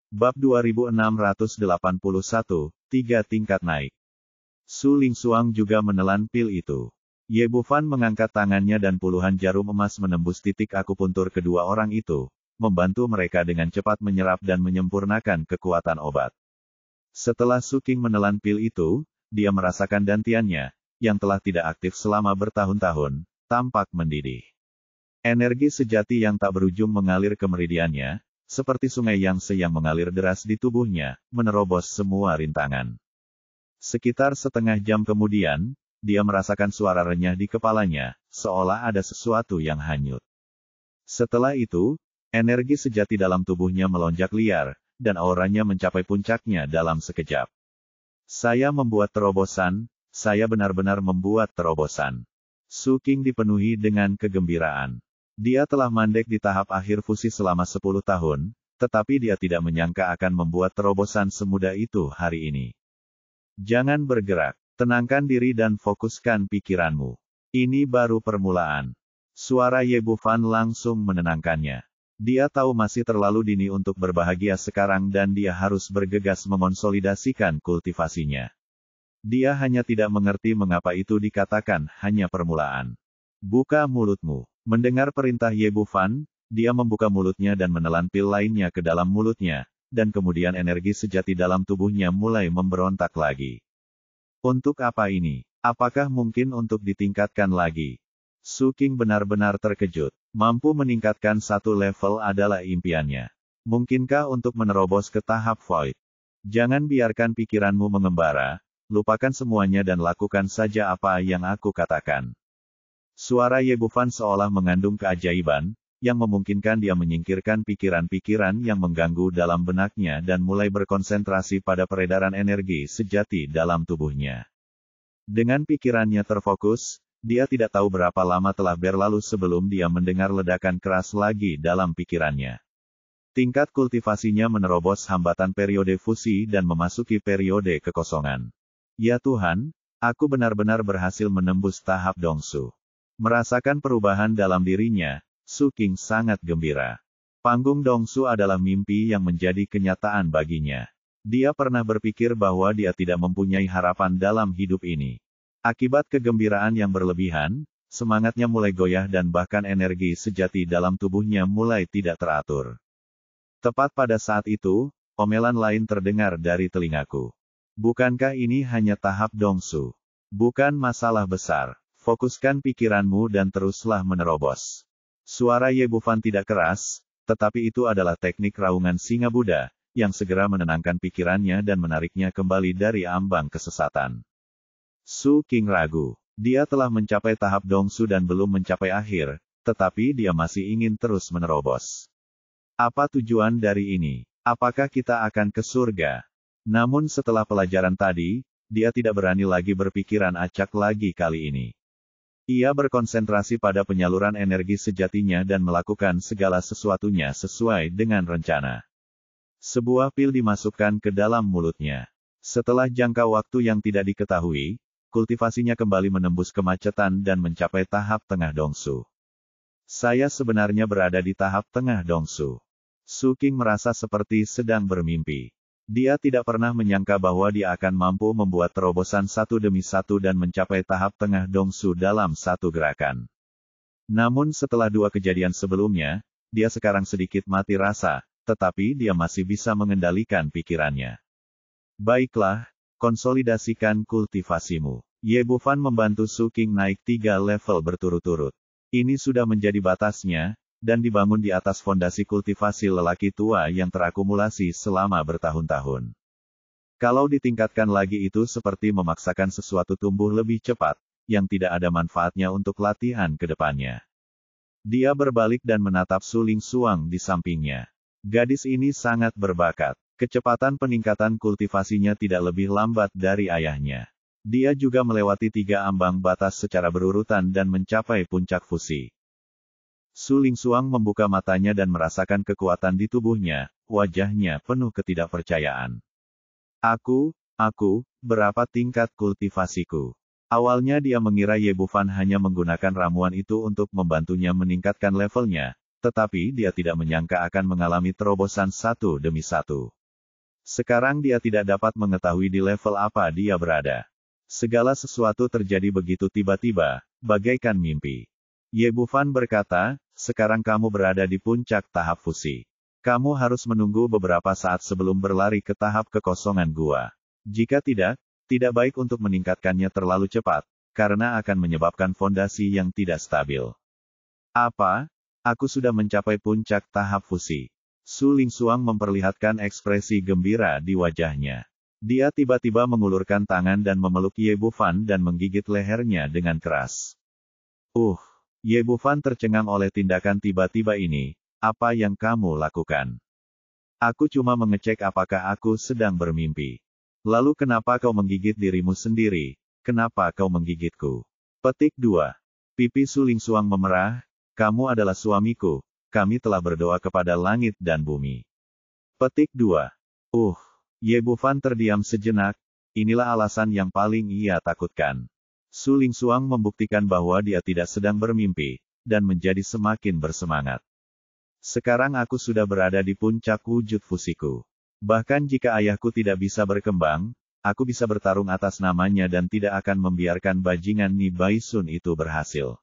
Bab 2681, 3 tingkat naik. Su Lingxuang juga menelan pil itu. Ye Bufan mengangkat tangannya dan puluhan jarum emas menembus titik akupuntur kedua orang itu, membantu mereka dengan cepat menyerap dan menyempurnakan kekuatan obat. Setelah Su Qing menelan pil itu, dia merasakan dantiannya, yang telah tidak aktif selama bertahun-tahun, tampak mendidih. Energi sejati yang tak berujung mengalir ke meridiannya, seperti sungai Yangtze yang mengalir deras di tubuhnya, menerobos semua rintangan. Sekitar setengah jam kemudian, dia merasakan suara renyah di kepalanya, seolah ada sesuatu yang hanyut. Setelah itu, energi sejati dalam tubuhnya melonjak liar, dan auranya mencapai puncaknya dalam sekejap. Saya membuat terobosan, saya benar-benar membuat terobosan. Su Qing dipenuhi dengan kegembiraan. Dia telah mandek di tahap akhir fusi selama 10 tahun, tetapi dia tidak menyangka akan membuat terobosan semudah itu hari ini. Jangan bergerak, tenangkan diri dan fokuskan pikiranmu. Ini baru permulaan. Suara Ye Bufan langsung menenangkannya. Dia tahu masih terlalu dini untuk berbahagia sekarang dan dia harus bergegas mengonsolidasikan kultivasinya. Dia hanya tidak mengerti mengapa itu dikatakan hanya permulaan. Buka mulutmu. Mendengar perintah Ye Bufan, dia membuka mulutnya dan menelan pil lainnya ke dalam mulutnya, dan kemudian energi sejati dalam tubuhnya mulai memberontak lagi. Untuk apa ini? Apakah mungkin untuk ditingkatkan lagi? Su Qing benar-benar terkejut. Mampu meningkatkan satu level adalah impiannya. Mungkinkah untuk menerobos ke tahap void? Jangan biarkan pikiranmu mengembara, lupakan semuanya dan lakukan saja apa yang aku katakan. Suara Ye Bufan seolah mengandung keajaiban, yang memungkinkan dia menyingkirkan pikiran-pikiran yang mengganggu dalam benaknya dan mulai berkonsentrasi pada peredaran energi sejati dalam tubuhnya. Dengan pikirannya terfokus, dia tidak tahu berapa lama telah berlalu sebelum dia mendengar ledakan keras lagi dalam pikirannya. Tingkat kultivasinya menerobos hambatan periode fusi dan memasuki periode kekosongan. Ya Tuhan, aku benar-benar berhasil menembus tahap Dongsu. Merasakan perubahan dalam dirinya, Su Qing sangat gembira. Panggung Dongsu adalah mimpi yang menjadi kenyataan baginya. Dia pernah berpikir bahwa dia tidak mempunyai harapan dalam hidup ini. Akibat kegembiraan yang berlebihan, semangatnya mulai goyah dan bahkan energi sejati dalam tubuhnya mulai tidak teratur. Tepat pada saat itu, omelan lain terdengar dari telingaku. Bukankah ini hanya tahap Dongsu? Bukan masalah besar. Fokuskan pikiranmu dan teruslah menerobos. Suara Ye Bufan tidak keras, tetapi itu adalah teknik raungan singa Buddha, yang segera menenangkan pikirannya dan menariknya kembali dari ambang kesesatan. Su Qing ragu. Dia telah mencapai tahap Dongsu dan belum mencapai akhir, tetapi dia masih ingin terus menerobos. Apa tujuan dari ini? Apakah kita akan ke surga? Namun setelah pelajaran tadi, dia tidak berani lagi berpikiran acak lagi kali ini. Ia berkonsentrasi pada penyaluran energi sejatinya dan melakukan segala sesuatunya sesuai dengan rencana. Sebuah pil dimasukkan ke dalam mulutnya. Setelah jangka waktu yang tidak diketahui, kultivasinya kembali menembus kemacetan dan mencapai tahap tengah Dongsu. Saya sebenarnya berada di tahap tengah Dongsu. Su Qing merasa seperti sedang bermimpi. Dia tidak pernah menyangka bahwa dia akan mampu membuat terobosan satu demi satu dan mencapai tahap tengah Dongsu dalam satu gerakan. Namun setelah 2 kejadian sebelumnya, dia sekarang sedikit mati rasa, tetapi dia masih bisa mengendalikan pikirannya. Baiklah, konsolidasikan kultivasimu. Ye Bufan membantu Su Qing naik 3 level berturut-turut. Ini sudah menjadi batasnya, dan dibangun di atas fondasi kultivasi lelaki tua yang terakumulasi selama bertahun-tahun. Kalau ditingkatkan lagi itu seperti memaksakan sesuatu tumbuh lebih cepat, yang tidak ada manfaatnya untuk latihan ke depannya. Dia berbalik dan menatap Su Lingxuang di sampingnya. Gadis ini sangat berbakat. Kecepatan peningkatan kultivasinya tidak lebih lambat dari ayahnya. Dia juga melewati 3 ambang batas secara berurutan dan mencapai puncak fusi. Su Lingxuang membuka matanya dan merasakan kekuatan di tubuhnya, wajahnya penuh ketidakpercayaan. Aku, berapa tingkat kultivasiku? Awalnya dia mengira Ye Bufan hanya menggunakan ramuan itu untuk membantunya meningkatkan levelnya, tetapi dia tidak menyangka akan mengalami terobosan satu demi satu. Sekarang dia tidak dapat mengetahui di level apa dia berada. Segala sesuatu terjadi begitu tiba-tiba, bagaikan mimpi. Ye Bufan berkata, sekarang kamu berada di puncak tahap fusi. Kamu harus menunggu beberapa saat sebelum berlari ke tahap kekosongan gua. Jika tidak baik untuk meningkatkannya terlalu cepat, karena akan menyebabkan fondasi yang tidak stabil. Apa? Aku sudah mencapai puncak tahap fusi. Su Lingsuang memperlihatkan ekspresi gembira di wajahnya. Dia tiba-tiba mengulurkan tangan dan memeluk Ye Bufan dan menggigit lehernya dengan keras. Ye Bufan tercengang oleh tindakan tiba-tiba ini. Apa yang kamu lakukan? Aku cuma mengecek apakah aku sedang bermimpi. Lalu kenapa kau menggigit dirimu sendiri? Kenapa kau menggigitku? Petik 2. Pipi Su Lingsuang memerah. Kamu adalah suamiku. Kami telah berdoa kepada langit dan bumi. Petik 2. Ye Bufan terdiam sejenak. Inilah alasan yang paling ia takutkan. Su Lingsuang membuktikan bahwa dia tidak sedang bermimpi, dan menjadi semakin bersemangat. Sekarang aku sudah berada di puncak wujud fusiku. Bahkan jika ayahku tidak bisa berkembang, aku bisa bertarung atas namanya dan tidak akan membiarkan bajingan Ni Baisun itu berhasil.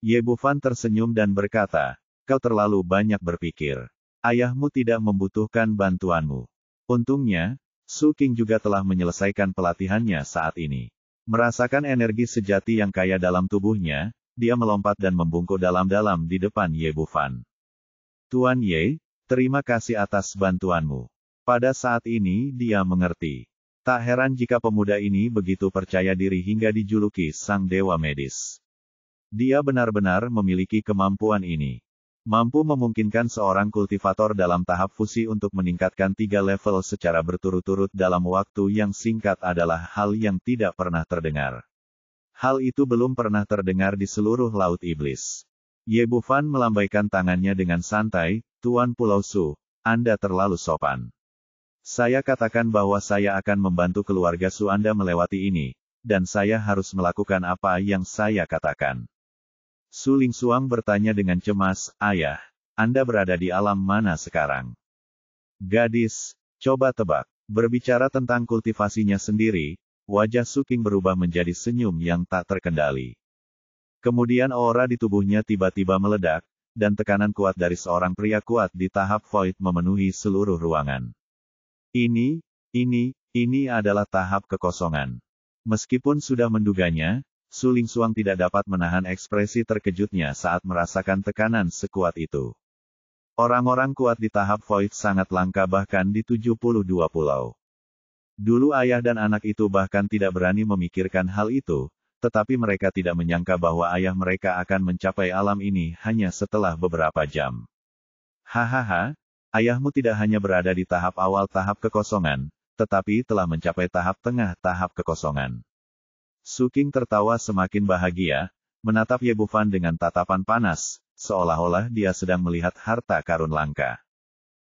Ye Bufan tersenyum dan berkata, kau terlalu banyak berpikir. Ayahmu tidak membutuhkan bantuanmu. Untungnya, Su King juga telah menyelesaikan pelatihannya saat ini. Merasakan energi sejati yang kaya dalam tubuhnya, dia melompat dan membungkuk dalam-dalam di depan Ye Bufan. Tuan Ye, terima kasih atas bantuanmu. Pada saat ini dia mengerti. Tak heran jika pemuda ini begitu percaya diri hingga dijuluki Sang Dewa Medis. Dia benar-benar memiliki kemampuan ini. Mampu memungkinkan seorang kultivator dalam tahap fusi untuk meningkatkan 3 level secara berturut-turut dalam waktu yang singkat adalah hal yang tidak pernah terdengar. Hal itu belum pernah terdengar di seluruh Laut Iblis. Ye Bufan melambaikan tangannya dengan santai, Tuan Pulau Su, Anda terlalu sopan. Saya katakan bahwa saya akan membantu keluarga Su Anda melewati ini, dan saya harus melakukan apa yang saya katakan. Su Lingsuang bertanya dengan cemas, Ayah, Anda berada di alam mana sekarang? Gadis, coba tebak. Berbicara tentang kultivasinya sendiri, wajah Su King berubah menjadi senyum yang tak terkendali. Kemudian aura di tubuhnya tiba-tiba meledak, dan tekanan kuat dari seorang pria kuat di tahap void memenuhi seluruh ruangan. Ini adalah tahap kekosongan. Meskipun sudah menduganya, Su Lingsuang tidak dapat menahan ekspresi terkejutnya saat merasakan tekanan sekuat itu. Orang-orang kuat di tahap void sangat langka bahkan di 72 pulau. Dulu ayah dan anak itu bahkan tidak berani memikirkan hal itu, tetapi mereka tidak menyangka bahwa ayah mereka akan mencapai alam ini hanya setelah beberapa jam. Hahaha, ayahmu tidak hanya berada di tahap awal tahap kekosongan, tetapi telah mencapai tahap tengah tahap kekosongan. Su King tertawa semakin bahagia, menatap Ye Bufan dengan tatapan panas, seolah-olah dia sedang melihat harta karun langka.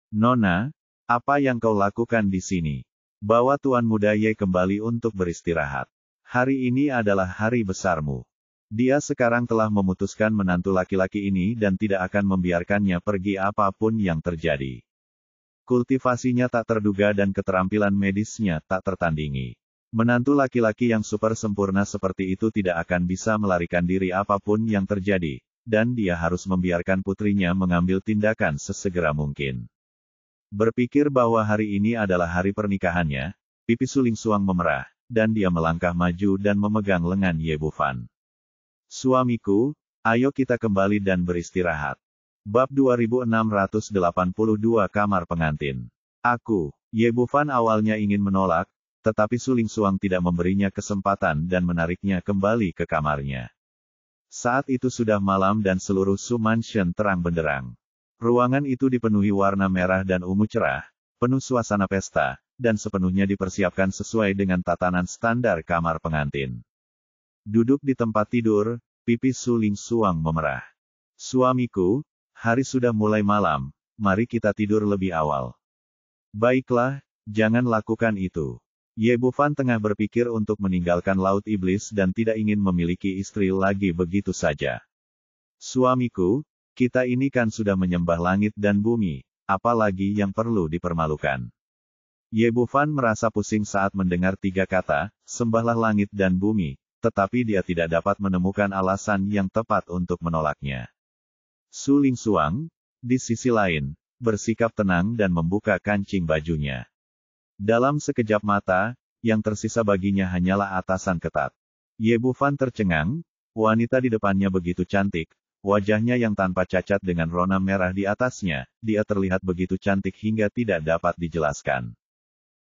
Nona, apa yang kau lakukan di sini? Bawa Tuan Muda Ye kembali untuk beristirahat. Hari ini adalah hari besarmu. Dia sekarang telah memutuskan menantu laki-laki ini dan tidak akan membiarkannya pergi apapun yang terjadi. Kultivasinya tak terduga dan keterampilan medisnya tak tertandingi. Menantu laki-laki yang super sempurna seperti itu tidak akan bisa melarikan diri apapun yang terjadi, dan dia harus membiarkan putrinya mengambil tindakan sesegera mungkin. Berpikir bahwa hari ini adalah hari pernikahannya, pipi Su Lingsuang memerah, dan dia melangkah maju dan memegang lengan Ye Bufan. Suamiku, ayo kita kembali dan beristirahat. Bab 2682 Kamar Pengantin. Ye Bufan awalnya ingin menolak, tetapi Su Lingsuang tidak memberinya kesempatan dan menariknya kembali ke kamarnya. Saat itu sudah malam dan seluruh Su Mansion terang benderang. Ruangan itu dipenuhi warna merah dan ungu cerah, penuh suasana pesta, dan sepenuhnya dipersiapkan sesuai dengan tatanan standar kamar pengantin. Duduk di tempat tidur, pipi Su Lingsuang memerah. Suamiku, hari sudah mulai malam, mari kita tidur lebih awal. Baiklah, jangan lakukan itu. Ye Bufan tengah berpikir untuk meninggalkan Laut Iblis dan tidak ingin memiliki istri lagi begitu saja. Suamiku, kita ini kan sudah menyembah langit dan bumi, apalagi yang perlu dipermalukan. Ye Bufan merasa pusing saat mendengar 3 kata, sembahlah langit dan bumi, tetapi dia tidak dapat menemukan alasan yang tepat untuk menolaknya. Su Lingsuang, di sisi lain, bersikap tenang dan membuka kancing bajunya. Dalam sekejap mata, yang tersisa baginya hanyalah atasan ketat. Ye Bufan tercengang, wanita di depannya begitu cantik, wajahnya yang tanpa cacat dengan rona merah di atasnya, dia terlihat begitu cantik hingga tidak dapat dijelaskan.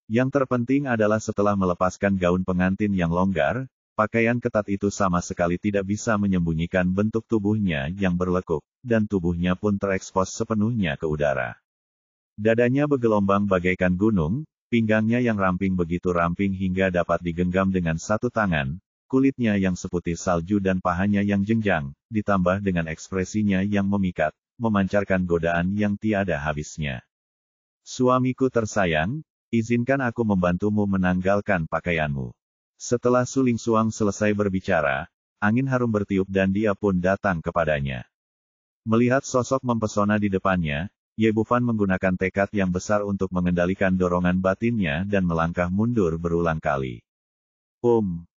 Yang terpenting adalah setelah melepaskan gaun pengantin yang longgar, pakaian ketat itu sama sekali tidak bisa menyembunyikan bentuk tubuhnya yang berlekuk, dan tubuhnya pun terekspos sepenuhnya ke udara. Dadanya bergelombang bagaikan gunung, pinggangnya yang ramping begitu ramping hingga dapat digenggam dengan satu tangan, kulitnya yang seputih salju dan pahanya yang jenjang, ditambah dengan ekspresinya yang memikat, memancarkan godaan yang tiada habisnya. Suamiku tersayang, izinkan aku membantumu menanggalkan pakaianmu. Setelah Su Lingsuang selesai berbicara, angin harum bertiup dan dia pun datang kepadanya. Melihat sosok mempesona di depannya, Ye Bufan menggunakan tekad yang besar untuk mengendalikan dorongan batinnya dan melangkah mundur berulang kali.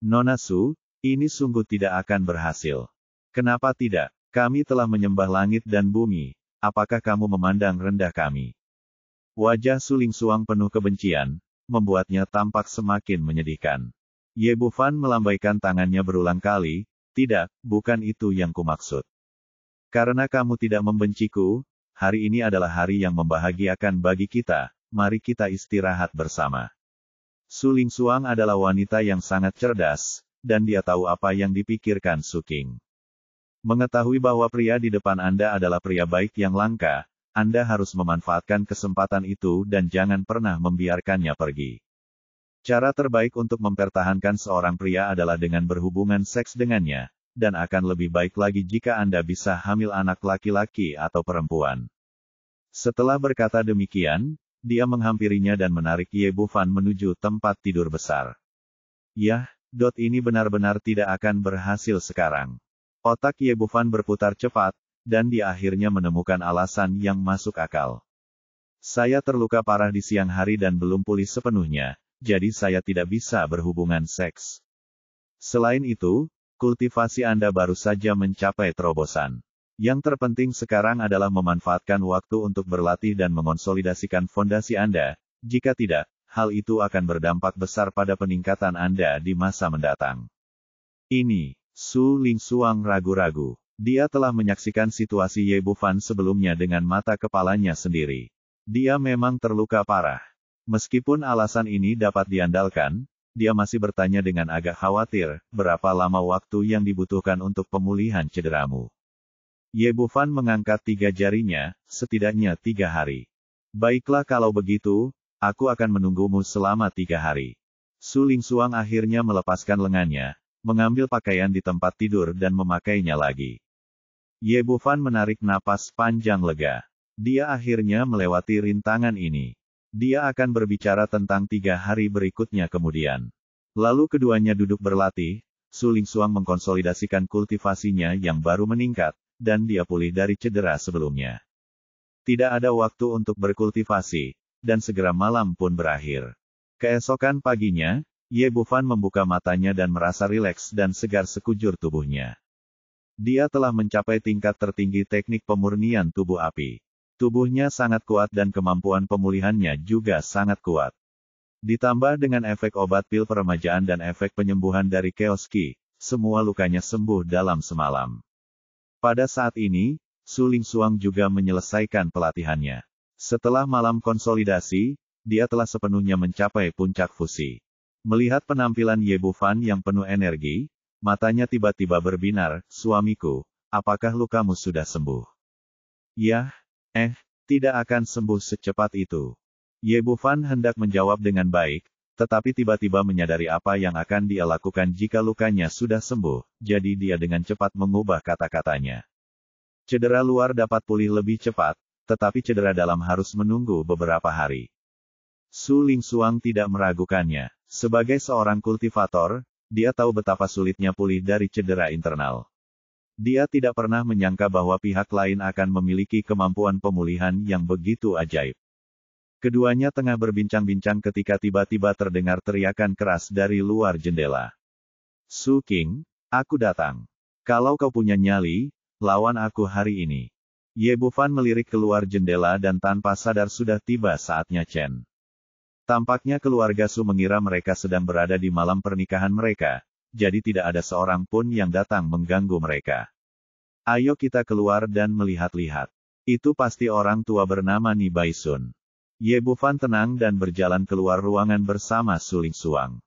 Nona Su, ini sungguh tidak akan berhasil. Kenapa tidak? Kami telah menyembah langit dan bumi, apakah kamu memandang rendah kami? Wajah Su Lingsuang penuh kebencian, membuatnya tampak semakin menyedihkan. Ye Bufan melambaikan tangannya berulang kali, tidak, bukan itu yang kumaksud. Karena kamu tidak membenciku, hari ini adalah hari yang membahagiakan bagi kita, mari kita istirahat bersama. Su Lingsuang adalah wanita yang sangat cerdas, dan dia tahu apa yang dipikirkan Su King. Mengetahui bahwa pria di depan Anda adalah pria baik yang langka, Anda harus memanfaatkan kesempatan itu dan jangan pernah membiarkannya pergi. Cara terbaik untuk mempertahankan seorang pria adalah dengan berhubungan seks dengannya, dan akan lebih baik lagi jika Anda bisa hamil anak laki-laki atau perempuan. Setelah berkata demikian, dia menghampirinya dan menarik Ye Bufan menuju tempat tidur besar. Yah, ini benar-benar tidak akan berhasil sekarang. Otak Ye Bufan berputar cepat, dan dia akhirnya menemukan alasan yang masuk akal. Saya terluka parah di siang hari dan belum pulih sepenuhnya, jadi saya tidak bisa berhubungan seks. Selain itu, kultivasi Anda baru saja mencapai terobosan. Yang terpenting sekarang adalah memanfaatkan waktu untuk berlatih dan mengonsolidasikan fondasi Anda, jika tidak, hal itu akan berdampak besar pada peningkatan Anda di masa mendatang. Ini, Su Lingsuang ragu-ragu. Dia telah menyaksikan situasi Ye Bufan sebelumnya dengan mata kepalanya sendiri. Dia memang terluka parah. Meskipun alasan ini dapat diandalkan, dia masih bertanya dengan agak khawatir, berapa lama waktu yang dibutuhkan untuk pemulihan cederamu. Ye Bufan mengangkat 3 jarinya, setidaknya 3 hari. Baiklah kalau begitu, aku akan menunggumu selama 3 hari. Su Lingsuang akhirnya melepaskan lengannya, mengambil pakaian di tempat tidur dan memakainya lagi. Ye Bufan menarik napas panjang lega. Dia akhirnya melewati rintangan ini. Dia akan berbicara tentang 3 hari berikutnya kemudian. Lalu keduanya duduk berlatih, Su Lingsuang mengkonsolidasikan kultivasinya yang baru meningkat, dan dia pulih dari cedera sebelumnya. Tidak ada waktu untuk berkultivasi, dan segera malam pun berakhir. Keesokan paginya, Ye Bufan membuka matanya dan merasa rileks dan segar sekujur tubuhnya. Dia telah mencapai tingkat tertinggi teknik pemurnian tubuh api. Tubuhnya sangat kuat dan kemampuan pemulihannya juga sangat kuat. Ditambah dengan efek obat pil peremajaan dan efek penyembuhan dari Chaos Ki, semua lukanya sembuh dalam semalam. Pada saat ini, Su Lingsuang juga menyelesaikan pelatihannya. Setelah malam konsolidasi, dia telah sepenuhnya mencapai puncak fusi. Melihat penampilan Ye Bufan yang penuh energi, matanya tiba-tiba berbinar, suamiku, apakah lukamu sudah sembuh? Yah, tidak akan sembuh secepat itu. Ye Bufan hendak menjawab dengan baik, tetapi tiba-tiba menyadari apa yang akan dia lakukan jika lukanya sudah sembuh, jadi dia dengan cepat mengubah kata-katanya. Cedera luar dapat pulih lebih cepat, tetapi cedera dalam harus menunggu beberapa hari. Su Lingsuang tidak meragukannya. Sebagai seorang kultivator, dia tahu betapa sulitnya pulih dari cedera internal. Dia tidak pernah menyangka bahwa pihak lain akan memiliki kemampuan pemulihan yang begitu ajaib. Keduanya tengah berbincang-bincang ketika tiba-tiba terdengar teriakan keras dari luar jendela. Su King, aku datang. Kalau kau punya nyali, lawan aku hari ini. Ye Bufan melirik keluar jendela dan tanpa sadar sudah tiba saatnya Chen. Tampaknya keluarga Su mengira mereka sedang berada di malam pernikahan mereka, jadi tidak ada seorang pun yang datang mengganggu mereka. Ayo kita keluar dan melihat-lihat. Itu pasti orang tua bernama Ni Baisun. Ye Bufan tenang dan berjalan keluar ruangan bersama Su Lingsuang.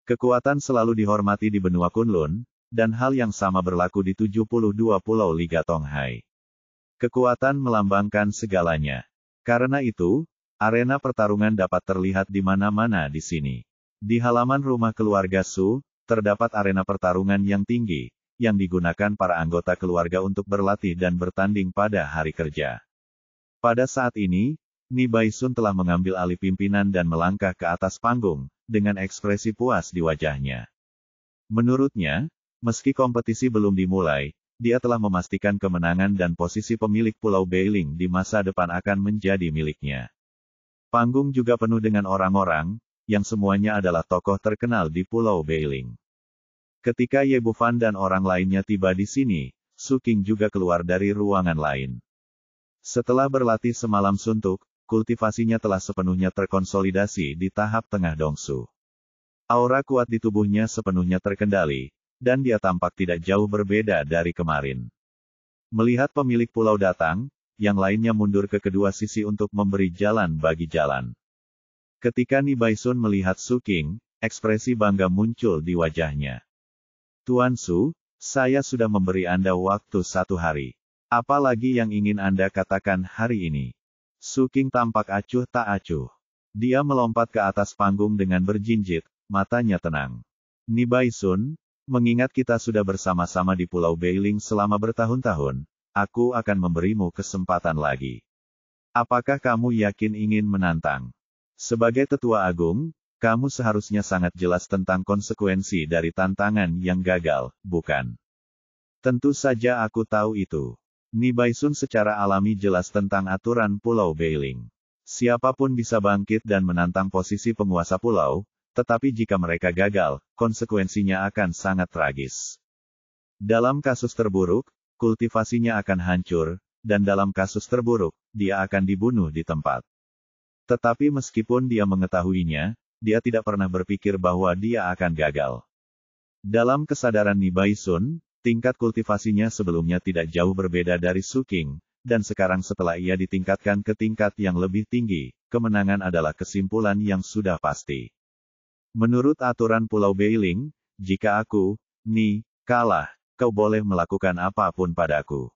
Kekuatan selalu dihormati di benua Kunlun, dan hal yang sama berlaku di 72 pulau Liga Tonghai. Kekuatan melambangkan segalanya. Karena itu, arena pertarungan dapat terlihat di mana-mana di sini. Di halaman rumah keluarga Su, terdapat arena pertarungan yang tinggi, yang digunakan para anggota keluarga untuk berlatih dan bertanding pada hari kerja. Pada saat ini, Ni Baisun telah mengambil alih pimpinan dan melangkah ke atas panggung, dengan ekspresi puas di wajahnya. Menurutnya, meski kompetisi belum dimulai, dia telah memastikan kemenangan dan posisi pemilik Pulau Beiling di masa depan akan menjadi miliknya. Panggung juga penuh dengan orang-orang, yang semuanya adalah tokoh terkenal di Pulau Beiling. Ketika Ye Bufan dan orang lainnya tiba di sini, Su King juga keluar dari ruangan lain. Setelah berlatih semalam suntuk, kultivasinya telah sepenuhnya terkonsolidasi di tahap tengah Dongsu. Aura kuat di tubuhnya sepenuhnya terkendali, dan dia tampak tidak jauh berbeda dari kemarin. Melihat pemilik pulau datang, yang lainnya mundur ke kedua sisi untuk memberi jalan bagi jalan. Ketika Ni Baisun melihat Su King, ekspresi bangga muncul di wajahnya. Tuan Su, saya sudah memberi Anda waktu 1 hari. Apa lagi yang ingin Anda katakan hari ini? Su King tampak acuh tak acuh. Dia melompat ke atas panggung dengan berjinjit, matanya tenang. Ni Baisun, mengingat kita sudah bersama-sama di Pulau Beiling selama bertahun-tahun, aku akan memberimu kesempatan lagi. Apakah kamu yakin ingin menantang? Sebagai tetua agung, kamu seharusnya sangat jelas tentang konsekuensi dari tantangan yang gagal, bukan? Tentu saja aku tahu itu. Ni Baisun secara alami jelas tentang aturan Pulau Beiling. Siapapun bisa bangkit dan menantang posisi penguasa pulau, tetapi jika mereka gagal, konsekuensinya akan sangat tragis. Dalam kasus terburuk, kultivasinya akan hancur, dan dalam kasus terburuk, dia akan dibunuh di tempat. Tetapi meskipun dia mengetahuinya, dia tidak pernah berpikir bahwa dia akan gagal. Dalam kesadaran Ni Baisun, tingkat kultivasinya sebelumnya tidak jauh berbeda dari Su King, dan sekarang setelah ia ditingkatkan ke tingkat yang lebih tinggi, kemenangan adalah kesimpulan yang sudah pasti. Menurut aturan Pulau Beiling, jika aku, Ni, kalah, kau boleh melakukan apapun padaku.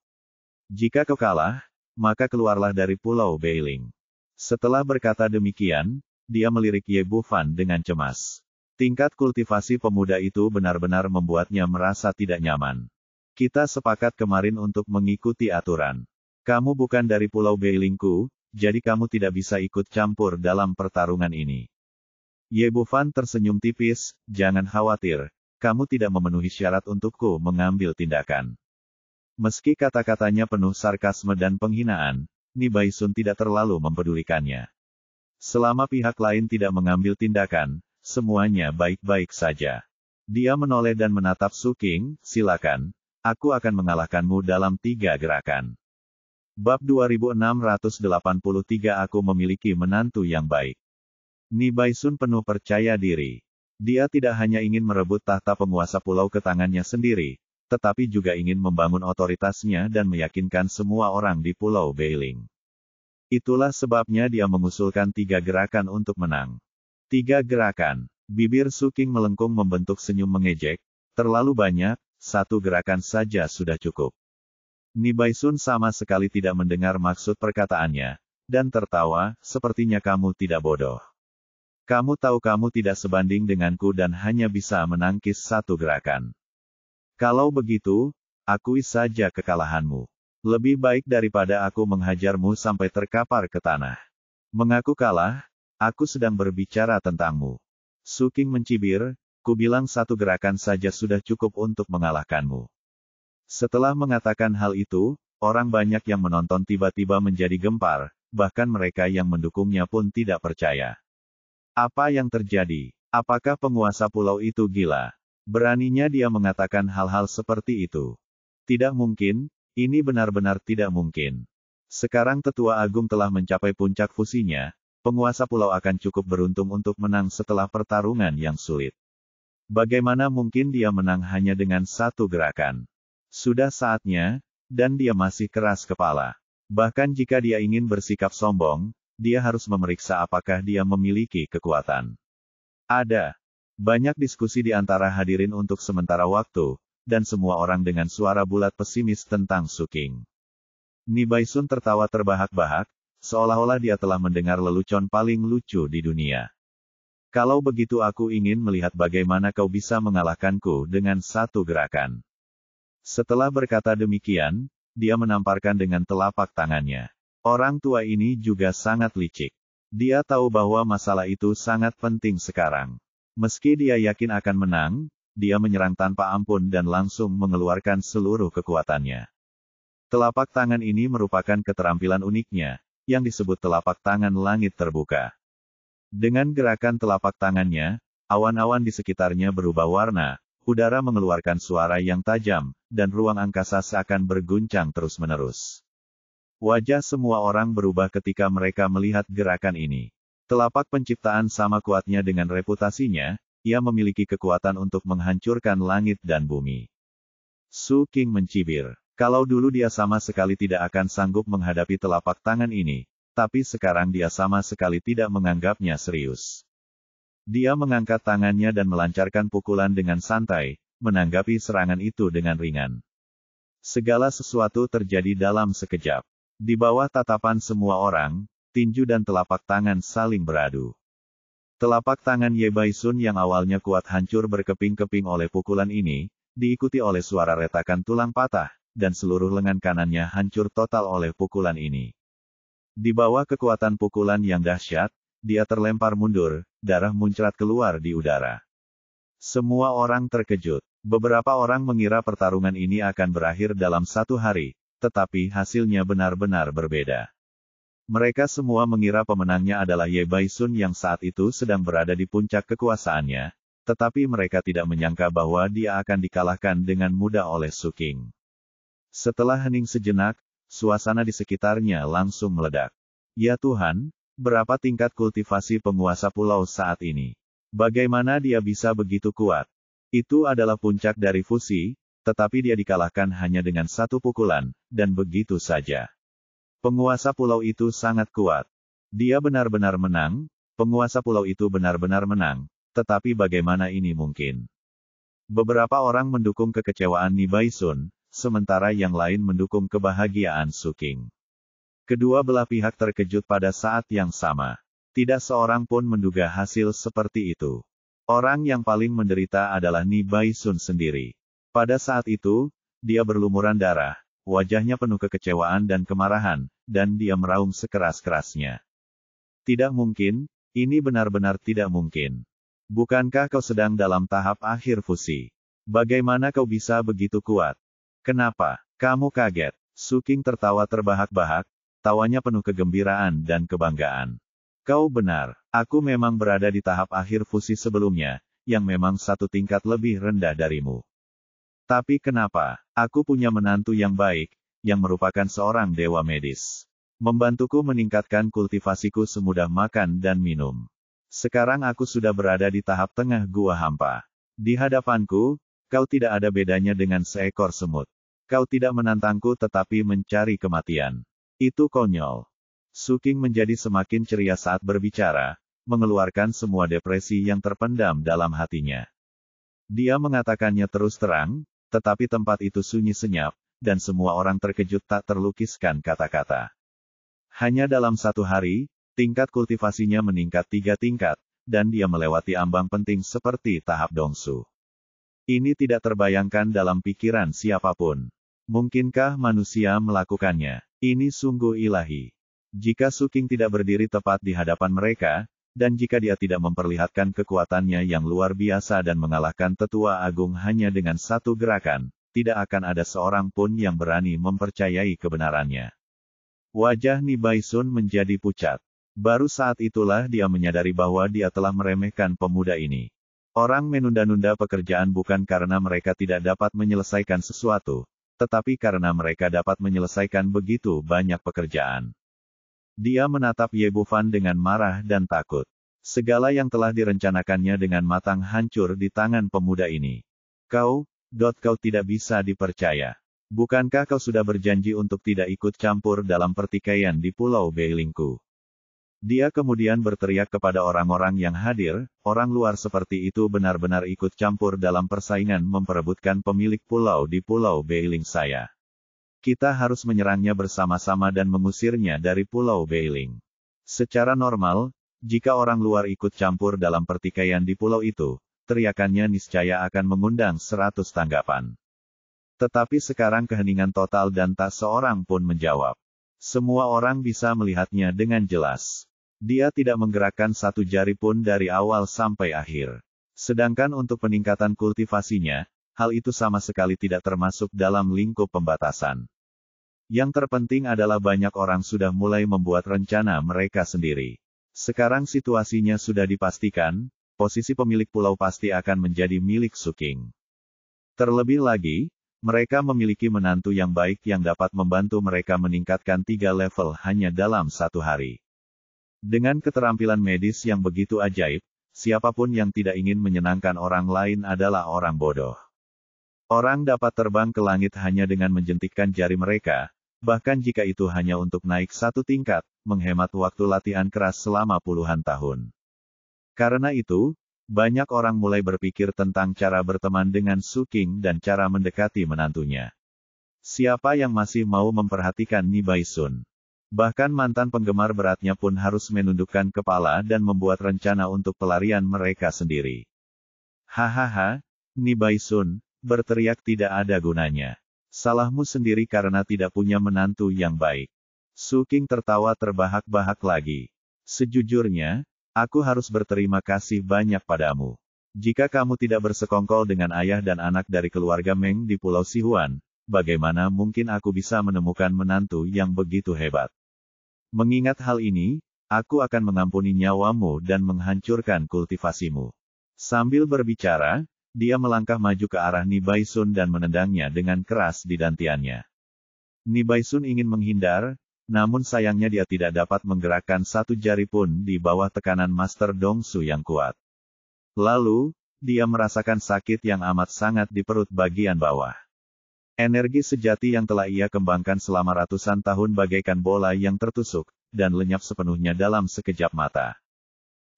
Jika kau kalah, maka keluarlah dari Pulau Beiling. Setelah berkata demikian, dia melirik Ye Bufan dengan cemas. Tingkat kultivasi pemuda itu benar-benar membuatnya merasa tidak nyaman. Kita sepakat kemarin untuk mengikuti aturan. Kamu bukan dari Pulau Beilingku, jadi kamu tidak bisa ikut campur dalam pertarungan ini. Ye Bufan tersenyum tipis, jangan khawatir, kamu tidak memenuhi syarat untukku mengambil tindakan. Meski kata-katanya penuh sarkasme dan penghinaan, Ni Baisun tidak terlalu mempedulikannya. Selama pihak lain tidak mengambil tindakan, semuanya baik-baik saja. Dia menoleh dan menatap Su King, silakan, aku akan mengalahkanmu dalam 3 gerakan. Bab 2683 Aku memiliki menantu yang baik. Ni Baisun penuh percaya diri. Dia tidak hanya ingin merebut tahta penguasa pulau ke tangannya sendiri, tetapi juga ingin membangun otoritasnya dan meyakinkan semua orang di Pulau Beiling. Itulah sebabnya dia mengusulkan 3 gerakan untuk menang. 3 gerakan. Bibir Su King melengkung membentuk senyum mengejek. Terlalu banyak, 1 gerakan saja sudah cukup. Ni Baisun sama sekali tidak mendengar maksud perkataannya, dan tertawa, sepertinya kamu tidak bodoh. Kamu tahu kamu tidak sebanding denganku dan hanya bisa menangkis 1 gerakan. Kalau begitu, akui saja kekalahanmu. Lebih baik daripada aku menghajarmu sampai terkapar ke tanah. Mengaku kalah, aku sedang berbicara tentangmu. Su King mencibir, kubilang 1 gerakan saja sudah cukup untuk mengalahkanmu. Setelah mengatakan hal itu, orang banyak yang menonton tiba-tiba menjadi gempar, bahkan mereka yang mendukungnya pun tidak percaya. Apa yang terjadi? Apakah penguasa pulau itu gila? Beraninya dia mengatakan hal-hal seperti itu. Tidak mungkin, ini benar-benar tidak mungkin. Sekarang Tetua Agung telah mencapai puncak fusinya, penguasa pulau akan cukup beruntung untuk menang setelah pertarungan yang sulit. Bagaimana mungkin dia menang hanya dengan satu gerakan? Sudah saatnya, dan dia masih keras kepala. Bahkan jika dia ingin bersikap sombong, dia harus memeriksa apakah dia memiliki kekuatan. Ada banyak diskusi di antara hadirin untuk sementara waktu, dan semua orang dengan suara bulat pesimis tentang Su King. Ni Baisun tertawa terbahak-bahak, seolah-olah dia telah mendengar lelucon paling lucu di dunia. Kalau begitu aku ingin melihat bagaimana kau bisa mengalahkanku dengan satu gerakan. Setelah berkata demikian, dia menamparkan dengan telapak tangannya. Orang tua ini juga sangat licik. Dia tahu bahwa masalah itu sangat penting sekarang. Meski dia yakin akan menang, dia menyerang tanpa ampun dan langsung mengeluarkan seluruh kekuatannya. Telapak tangan ini merupakan keterampilan uniknya, yang disebut telapak tangan langit terbuka. Dengan gerakan telapak tangannya, awan-awan di sekitarnya berubah warna, udara mengeluarkan suara yang tajam, dan ruang angkasa seakan berguncang terus-menerus. Wajah semua orang berubah ketika mereka melihat gerakan ini. Telapak penciptaan sama kuatnya dengan reputasinya, ia memiliki kekuatan untuk menghancurkan langit dan bumi. Su King mencibir. Kalau dulu dia sama sekali tidak akan sanggup menghadapi telapak tangan ini, tapi sekarang dia sama sekali tidak menganggapnya serius. Dia mengangkat tangannya dan melancarkan pukulan dengan santai, menanggapi serangan itu dengan ringan. Segala sesuatu terjadi dalam sekejap. Di bawah tatapan semua orang, tinju dan telapak tangan saling beradu. Telapak tangan Ye Baisun yang awalnya kuat hancur berkeping-keping oleh pukulan ini, diikuti oleh suara retakan tulang patah, dan seluruh lengan kanannya hancur total oleh pukulan ini. Di bawah kekuatan pukulan yang dahsyat, dia terlempar mundur, darah muncrat keluar di udara. Semua orang terkejut. Beberapa orang mengira pertarungan ini akan berakhir dalam satu hari, tetapi hasilnya benar-benar berbeda. Mereka semua mengira pemenangnya adalah Ye Baisun yang saat itu sedang berada di puncak kekuasaannya, tetapi mereka tidak menyangka bahwa dia akan dikalahkan dengan mudah oleh Su King. Setelah hening sejenak, suasana di sekitarnya langsung meledak. Ya Tuhan, berapa tingkat kultivasi penguasa pulau saat ini? Bagaimana dia bisa begitu kuat? Itu adalah puncak dari fusi, tetapi dia dikalahkan hanya dengan satu pukulan, dan begitu saja. Penguasa pulau itu sangat kuat. Dia benar-benar menang, penguasa pulau itu benar-benar menang, tetapi bagaimana ini mungkin? Beberapa orang mendukung kekecewaan Ni Baisun, sementara yang lain mendukung kebahagiaan Su King. Kedua belah pihak terkejut pada saat yang sama. Tidak seorang pun menduga hasil seperti itu. Orang yang paling menderita adalah Ni Baisun sendiri. Pada saat itu, dia berlumuran darah, wajahnya penuh kekecewaan dan kemarahan, dan dia meraung sekeras-kerasnya. Tidak mungkin, ini benar-benar tidak mungkin. Bukankah kau sedang dalam tahap akhir fusi? Bagaimana kau bisa begitu kuat? Kenapa? Kamu kaget? Su King tertawa terbahak-bahak, tawanya penuh kegembiraan dan kebanggaan. Kau benar, aku memang berada di tahap akhir fusi sebelumnya, yang memang satu tingkat lebih rendah darimu. Tapi kenapa? Aku punya menantu yang baik, yang merupakan seorang dewa medis. Membantuku meningkatkan kultivasiku semudah makan dan minum. Sekarang aku sudah berada di tahap tengah gua hampa. Di hadapanku, kau tidak ada bedanya dengan seekor semut. Kau tidak menantangku tetapi mencari kematian. Itu konyol. Su King menjadi semakin ceria saat berbicara, mengeluarkan semua depresi yang terpendam dalam hatinya. Dia mengatakannya terus terang, tetapi tempat itu sunyi senyap, dan semua orang terkejut tak terlukiskan kata-kata. Hanya dalam satu hari, tingkat kultivasinya meningkat 3 tingkat, dan dia melewati ambang penting seperti tahap Dongsu. Ini tidak terbayangkan dalam pikiran siapapun. Mungkinkah manusia melakukannya? Ini sungguh ilahi. Jika Su King tidak berdiri tepat di hadapan mereka, dan jika dia tidak memperlihatkan kekuatannya yang luar biasa dan mengalahkan Tetua Agung hanya dengan satu gerakan, tidak akan ada seorang pun yang berani mempercayai kebenarannya. Wajah Ni Baisun menjadi pucat. Baru saat itulah dia menyadari bahwa dia telah meremehkan pemuda ini. Orang menunda-nunda pekerjaan bukan karena mereka tidak dapat menyelesaikan sesuatu, tetapi karena mereka dapat menyelesaikan begitu banyak pekerjaan. Dia menatap Ye Bufan dengan marah dan takut. Segala yang telah direncanakannya dengan matang hancur di tangan pemuda ini. Kau tidak bisa dipercaya. Bukankah kau sudah berjanji untuk tidak ikut campur dalam pertikaian di Pulau Beilingku? Dia kemudian berteriak kepada orang-orang yang hadir, orang luar seperti itu benar-benar ikut campur dalam persaingan memperebutkan pemilik pulau di Pulau Beiling saya. Kita harus menyerangnya bersama-sama dan mengusirnya dari Pulau Beiling. Secara normal, jika orang luar ikut campur dalam pertikaian di pulau itu, teriakannya niscaya akan mengundang 100 tanggapan. Tetapi sekarang keheningan total dan tak seorang pun menjawab. Semua orang bisa melihatnya dengan jelas. Dia tidak menggerakkan satu jari pun dari awal sampai akhir. Sedangkan untuk peningkatan kultivasinya, hal itu sama sekali tidak termasuk dalam lingkup pembatasan. Yang terpenting adalah banyak orang sudah mulai membuat rencana mereka sendiri. Sekarang situasinya sudah dipastikan, posisi pemilik pulau pasti akan menjadi milik Su King. Terlebih lagi, mereka memiliki menantu yang baik yang dapat membantu mereka meningkatkan 3 level hanya dalam 1 hari. Dengan keterampilan medis yang begitu ajaib, siapapun yang tidak ingin menyenangkan orang lain adalah orang bodoh. Orang dapat terbang ke langit hanya dengan menjentikkan jari mereka, bahkan jika itu hanya untuk naik 1 tingkat, menghemat waktu latihan keras selama puluhan tahun. Karena itu, banyak orang mulai berpikir tentang cara berteman dengan Su King dan cara mendekati menantunya. Siapa yang masih mau memperhatikan Ni Baisun? Bahkan mantan penggemar beratnya pun harus menundukkan kepala dan membuat rencana untuk pelarian mereka sendiri. Hahaha, Ni Baisun, berteriak tidak ada gunanya. Salahmu sendiri karena tidak punya menantu yang baik. Su King tertawa terbahak-bahak lagi. Sejujurnya, aku harus berterima kasih banyak padamu. Jika kamu tidak bersekongkol dengan ayah dan anak dari keluarga Meng di Pulau Sihuan, bagaimana mungkin aku bisa menemukan menantu yang begitu hebat? Mengingat hal ini, aku akan mengampuni nyawamu dan menghancurkan kultivasimu. Sambil berbicara, dia melangkah maju ke arah Ni Baisun dan menendangnya dengan keras di dantiannya. Ni Baisun ingin menghindar, namun sayangnya dia tidak dapat menggerakkan satu jari pun di bawah tekanan Master Dong Su yang kuat. Lalu, dia merasakan sakit yang amat sangat di perut bagian bawah. Energi sejati yang telah ia kembangkan selama ratusan tahun bagaikan bola yang tertusuk, dan lenyap sepenuhnya dalam sekejap mata.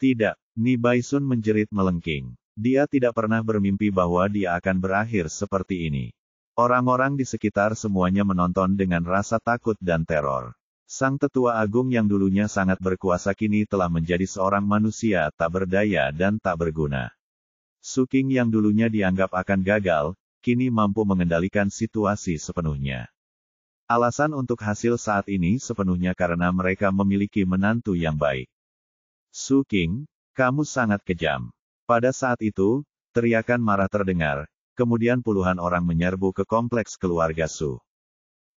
Tidak, Ni Baisun menjerit melengking. Dia tidak pernah bermimpi bahwa dia akan berakhir seperti ini. Orang-orang di sekitar semuanya menonton dengan rasa takut dan teror. Sang tetua agung yang dulunya sangat berkuasa kini telah menjadi seorang manusia tak berdaya dan tak berguna. Su King yang dulunya dianggap akan gagal, kini mampu mengendalikan situasi sepenuhnya. Alasan untuk hasil saat ini sepenuhnya karena mereka memiliki menantu yang baik. Su King, kamu sangat kejam. Pada saat itu, teriakan marah terdengar, kemudian puluhan orang menyerbu ke kompleks keluarga Su.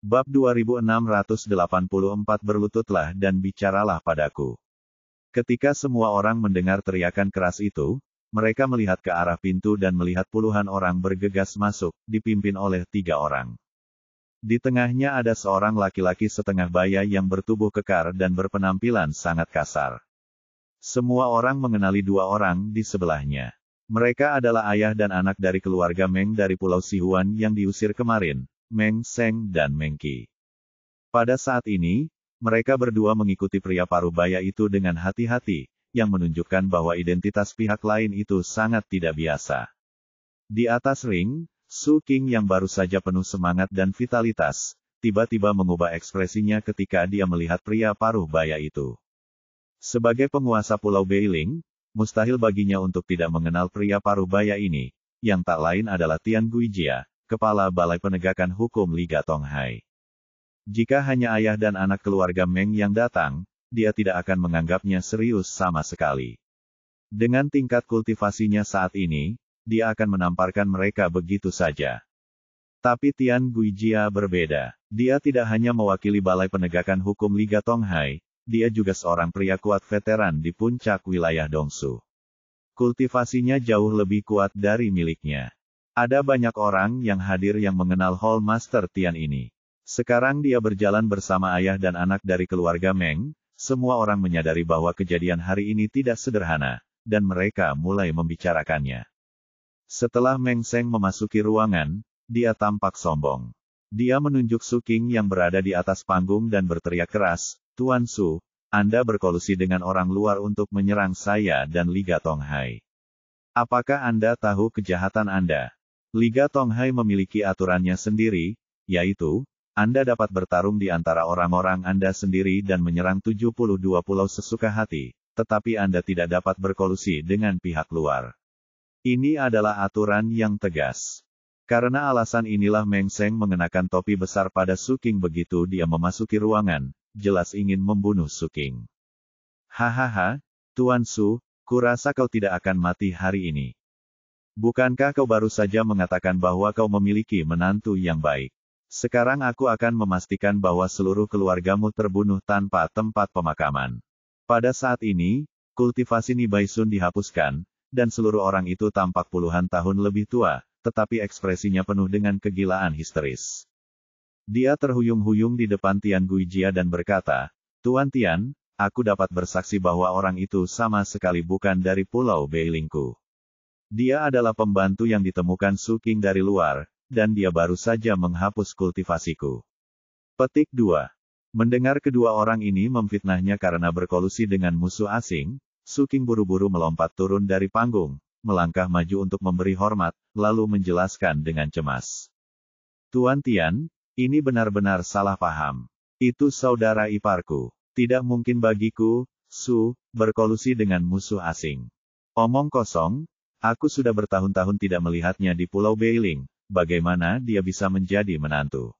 Bab 2684 Berlututlah dan bicaralah padaku. Ketika semua orang mendengar teriakan keras itu, mereka melihat ke arah pintu dan melihat puluhan orang bergegas masuk, dipimpin oleh 3 orang. Di tengahnya ada seorang laki-laki setengah baya yang bertubuh kekar dan berpenampilan sangat kasar. Semua orang mengenali 2 orang di sebelahnya. Mereka adalah ayah dan anak dari keluarga Meng dari Pulau Sihuan yang diusir kemarin, Meng Seng dan Meng Qi. Pada saat ini, mereka berdua mengikuti pria parubaya itu dengan hati-hati, yang menunjukkan bahwa identitas pihak lain itu sangat tidak biasa. Di atas ring, Su King yang baru saja penuh semangat dan vitalitas, tiba-tiba mengubah ekspresinya ketika dia melihat pria parubaya itu. Sebagai penguasa Pulau Beiling, mustahil baginya untuk tidak mengenal pria parubaya ini, yang tak lain adalah Tian Guijia, kepala Balai Penegakan Hukum Liga Tonghai. Jika hanya ayah dan anak keluarga Meng yang datang, dia tidak akan menganggapnya serius sama sekali. Dengan tingkat kultivasinya saat ini, dia akan menamparkan mereka begitu saja. Tapi Tian Guijia berbeda. Dia tidak hanya mewakili Balai Penegakan Hukum Liga Tonghai, dia juga seorang pria kuat veteran di puncak wilayah Dongsu. Kultivasinya jauh lebih kuat dari miliknya. Ada banyak orang yang hadir yang mengenal Hall Master Tian ini. Sekarang dia berjalan bersama ayah dan anak dari keluarga Meng. Semua orang menyadari bahwa kejadian hari ini tidak sederhana, dan mereka mulai membicarakannya. Setelah Meng Seng memasuki ruangan, dia tampak sombong. Dia menunjuk Su King yang berada di atas panggung dan berteriak keras, "Tuan Su, Anda berkolusi dengan orang luar untuk menyerang saya dan Liga Tonghai. Apakah Anda tahu kejahatan Anda? Liga Tonghai memiliki aturannya sendiri, yaitu, Anda dapat bertarung di antara orang-orang Anda sendiri dan menyerang 72 pulau sesuka hati, tetapi Anda tidak dapat berkolusi dengan pihak luar. Ini adalah aturan yang tegas." Karena alasan inilah Meng Seng mengenakan topi besar pada Su King begitu dia memasuki ruangan, jelas ingin membunuh Su King. "Hahaha, Tuan Su, kurasa kau tidak akan mati hari ini. Bukankah kau baru saja mengatakan bahwa kau memiliki menantu yang baik? Sekarang aku akan memastikan bahwa seluruh keluargamu terbunuh tanpa tempat pemakaman." Pada saat ini, kultivasi Nibaisun dihapuskan, dan seluruh orang itu tampak puluhan tahun lebih tua, tetapi ekspresinya penuh dengan kegilaan histeris. Dia terhuyung-huyung di depan Tian Guijia dan berkata, "Tuan Tian, aku dapat bersaksi bahwa orang itu sama sekali bukan dari Pulau Beilingku. Dia adalah pembantu yang ditemukan Su King dari luar, dan dia baru saja menghapus kultivasiku." Petik 2. Mendengar kedua orang ini memfitnahnya karena berkolusi dengan musuh asing, Su King buru-buru melompat turun dari panggung, melangkah maju untuk memberi hormat, lalu menjelaskan dengan cemas. "Tuan Tian, ini benar-benar salah paham. Itu saudara iparku. Tidak mungkin bagiku, Su, berkolusi dengan musuh asing. Omong kosong, aku sudah bertahun-tahun tidak melihatnya di Pulau Beiling, bagaimana dia bisa menjadi menantu?"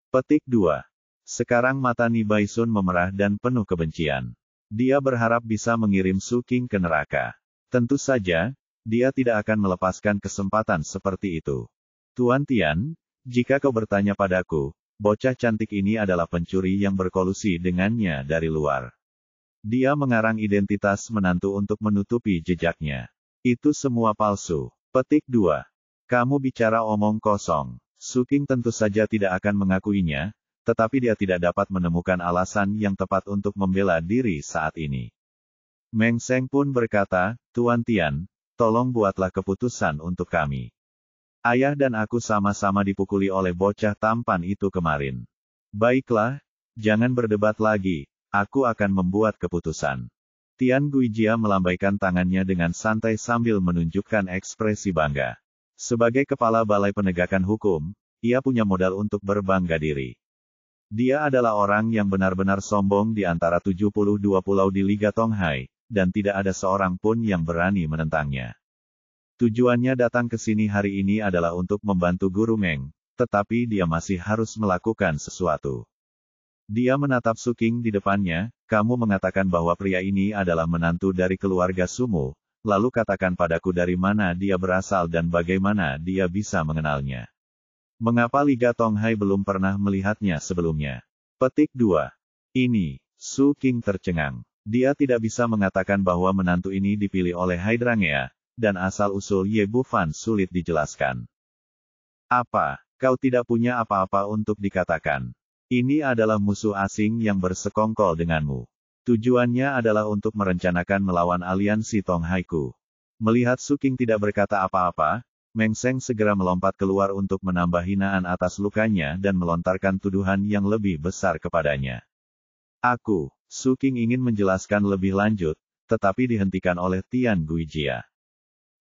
Petik 2. Sekarang mata Nibaisun memerah dan penuh kebencian. Dia berharap bisa mengirim Su King ke neraka. Tentu saja, dia tidak akan melepaskan kesempatan seperti itu. "Tuan Tian, jika kau bertanya padaku, bocah cantik ini adalah pencuri yang berkolusi dengannya dari luar. Dia mengarang identitas menantu untuk menutupi jejaknya. Itu semua palsu." Petik 2. Kamu bicara omong kosong. Su King tentu saja tidak akan mengakuinya, tetapi dia tidak dapat menemukan alasan yang tepat untuk membela diri saat ini. Meng Seng pun berkata, "Tuan Tian, tolong buatlah keputusan untuk kami. Ayah dan aku sama-sama dipukuli oleh bocah tampan itu kemarin. Baiklah, jangan berdebat lagi, aku akan membuat keputusan." Tian Guijia melambaikan tangannya dengan santai sambil menunjukkan ekspresi bangga. Sebagai kepala Balai Penegakan Hukum, ia punya modal untuk berbangga diri. Dia adalah orang yang benar-benar sombong di antara 72 pulau di Liga Tonghai, dan tidak ada seorang pun yang berani menentangnya. Tujuannya datang ke sini hari ini adalah untuk membantu Guru Meng, tetapi dia masih harus melakukan sesuatu. Dia menatap Su King di depannya, "Kamu mengatakan bahwa pria ini adalah menantu dari keluarga Sumu, lalu katakan padaku dari mana dia berasal dan bagaimana dia bisa mengenalnya. Mengapa Liga Tonghai belum pernah melihatnya sebelumnya?" Petik 2. Ini, Su King tercengang. Dia tidak bisa mengatakan bahwa menantu ini dipilih oleh Hydrangea, dan asal-usul Ye Bufan sulit dijelaskan. "Apa, kau tidak punya apa-apa untuk dikatakan? Ini adalah musuh asing yang bersekongkol denganmu. Tujuannya adalah untuk merencanakan melawan aliansi Tonghaiku." Melihat Su King tidak berkata apa-apa, Meng Seng segera melompat keluar untuk menambah hinaan atas lukanya dan melontarkan tuduhan yang lebih besar kepadanya. Su King ingin menjelaskan lebih lanjut, tetapi dihentikan oleh Tian Guijia.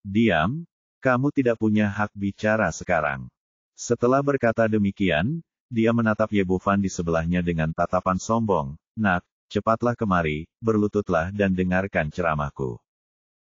"Diam, kamu tidak punya hak bicara sekarang." Setelah berkata demikian, dia menatap Ye Bufan di sebelahnya dengan tatapan sombong, "Nak, cepatlah kemari, berlututlah dan dengarkan ceramahku."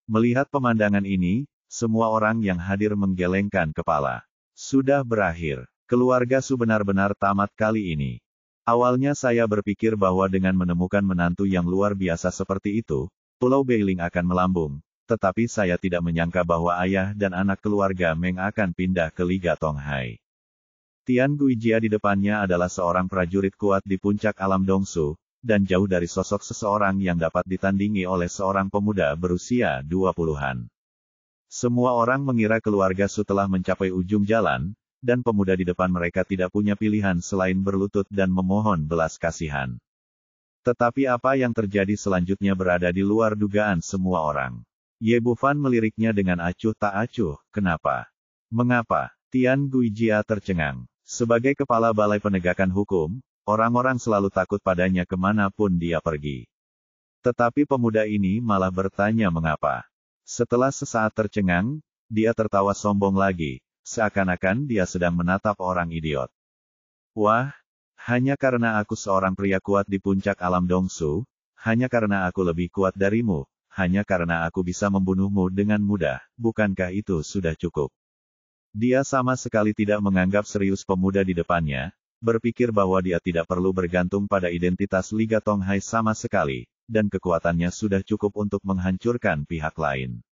Melihat pemandangan ini, semua orang yang hadir menggelengkan kepala. Sudah berakhir. Keluarga Su benar-benar tamat kali ini. Awalnya saya berpikir bahwa dengan menemukan menantu yang luar biasa seperti itu, Pulau Beiling akan melambung, tetapi saya tidak menyangka bahwa ayah dan anak keluarga Meng akan pindah ke Liga Tonghai. Tian Guijia di depannya adalah seorang prajurit kuat di puncak alam Dongsu, dan jauh dari sosok seseorang yang dapat ditandingi oleh seorang pemuda berusia 20-an. Semua orang mengira keluarga Su telah mencapai ujung jalan, dan pemuda di depan mereka tidak punya pilihan selain berlutut dan memohon belas kasihan. Tetapi apa yang terjadi selanjutnya berada di luar dugaan semua orang. Ye Bufan meliriknya dengan acuh tak acuh, kenapa? Mengapa? Tian Guijia tercengang. Sebagai kepala balai penegakan hukum, orang-orang selalu takut padanya kemanapun dia pergi. Tetapi pemuda ini malah bertanya mengapa. Setelah sesaat tercengang, dia tertawa sombong lagi, seakan-akan dia sedang menatap orang idiot. Wah, hanya karena aku seorang pria kuat di puncak alam Dongsu, hanya karena aku lebih kuat darimu, hanya karena aku bisa membunuhmu dengan mudah, bukankah itu sudah cukup? Dia sama sekali tidak menganggap serius pemuda di depannya, berpikir bahwa dia tidak perlu bergantung pada identitas Liga Tonghai sama sekali, dan kekuatannya sudah cukup untuk menghancurkan pihak lain.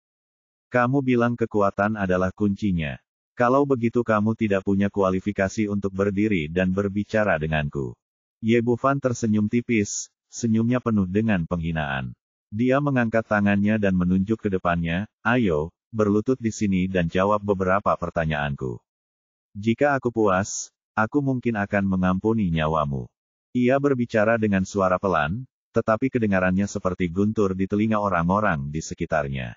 Kamu bilang kekuatan adalah kuncinya. Kalau begitu kamu tidak punya kualifikasi untuk berdiri dan berbicara denganku. Ye Bufan tersenyum tipis, senyumnya penuh dengan penghinaan. Dia mengangkat tangannya dan menunjuk ke depannya, ayo, berlutut di sini dan jawab beberapa pertanyaanku. Jika aku puas, aku mungkin akan mengampuni nyawamu. Ia berbicara dengan suara pelan, tetapi kedengarannya seperti guntur di telinga orang-orang di sekitarnya.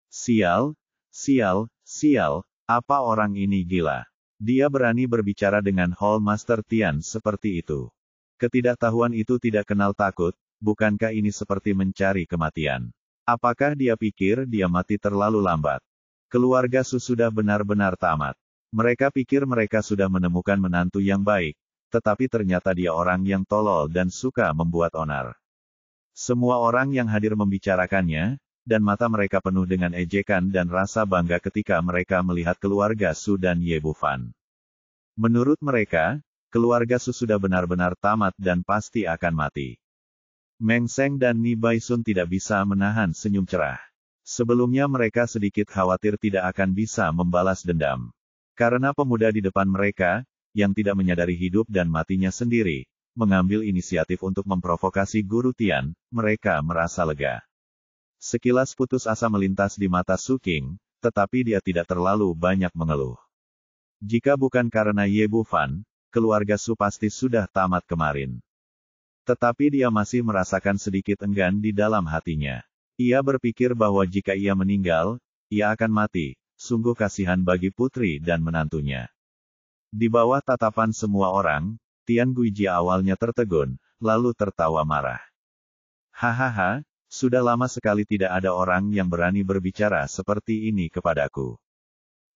Sial, sial, sial. Apa orang ini gila? Dia berani berbicara dengan Hall Master Tian seperti itu. Ketidaktahuan itu tidak kenal takut, bukankah ini seperti mencari kematian? Apakah dia pikir dia mati terlalu lambat? Keluarga Su sudah benar-benar tamat. Mereka pikir mereka sudah menemukan menantu yang baik, tetapi ternyata dia orang yang tolol dan suka membuat onar. Semua orang yang hadir membicarakannya, dan mata mereka penuh dengan ejekan dan rasa bangga ketika mereka melihat keluarga Su dan Ye Bufan. Menurut mereka, keluarga Su sudah benar-benar tamat dan pasti akan mati. Meng Seng dan Ni Baisun tidak bisa menahan senyum cerah. Sebelumnya mereka sedikit khawatir tidak akan bisa membalas dendam. Karena pemuda di depan mereka, yang tidak menyadari hidup dan matinya sendiri, mengambil inisiatif untuk memprovokasi Guru Tian, mereka merasa lega. Sekilas putus asa melintas di mata Su Qing, tetapi dia tidak terlalu banyak mengeluh. Jika bukan karena Ye Bufan, keluarga Su pasti sudah tamat kemarin. Tetapi dia masih merasakan sedikit enggan di dalam hatinya. Ia berpikir bahwa jika ia meninggal, ia akan mati, sungguh kasihan bagi putri dan menantunya. Di bawah tatapan semua orang, Tian Guijia awalnya tertegun, lalu tertawa marah. Hahaha. Sudah lama sekali tidak ada orang yang berani berbicara seperti ini kepadaku.